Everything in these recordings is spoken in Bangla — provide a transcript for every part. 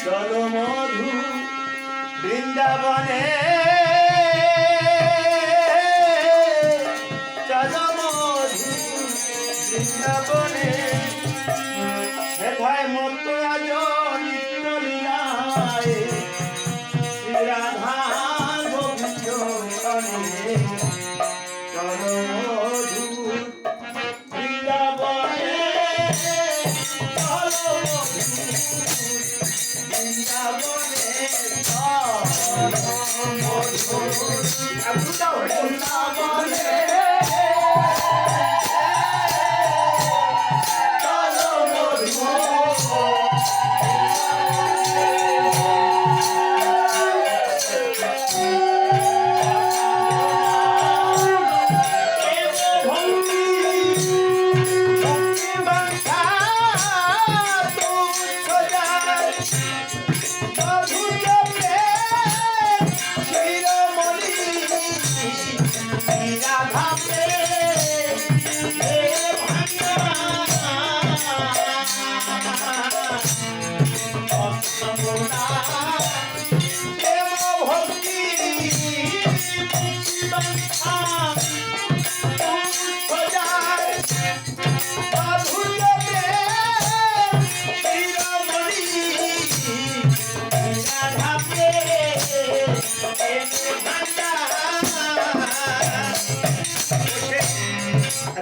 চলো মধু বৃন্দাবনে, চলো মধু বৃন্দাবনে, সেথায় মত্ত আজ নিত্য লীলায় শ্রী রাধা গোবিন্দ ধনে। চলো মধু বৃন্দাবনে, চলো মধু বৃন্দাবনে, চলো মধু বৃন্দাবনে, চলো মধু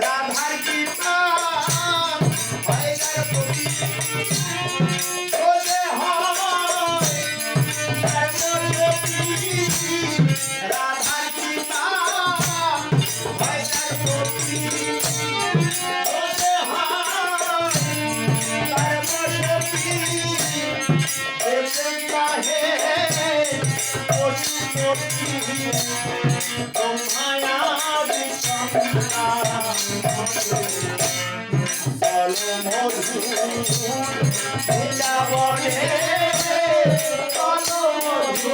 রাধার কৃপা হয় প্রতি ওরে হয় রাধার কৃপা হয় প্রতি ওরে হয় সর্বশক্তি দেবে কাহে পশুপতি ব্রহ্মায়া চলো মধু বৃন্দাবনে, চলো মধু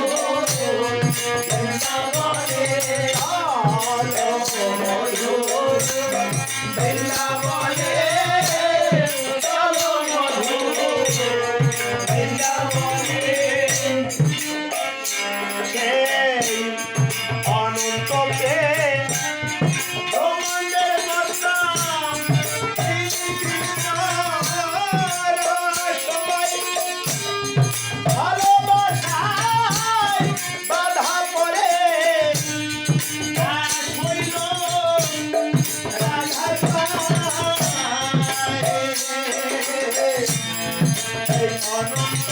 বৃন্দাবনে, চলো মধু বৃন্দাবনে, চলো মধু বৃন্দাবনে। সেই অনন্ত প্রেম ব্রহ্মাণ্ডের কর্তা ভালোবাসায় বাধা পড়ে রাধার পায়ে অনন্ত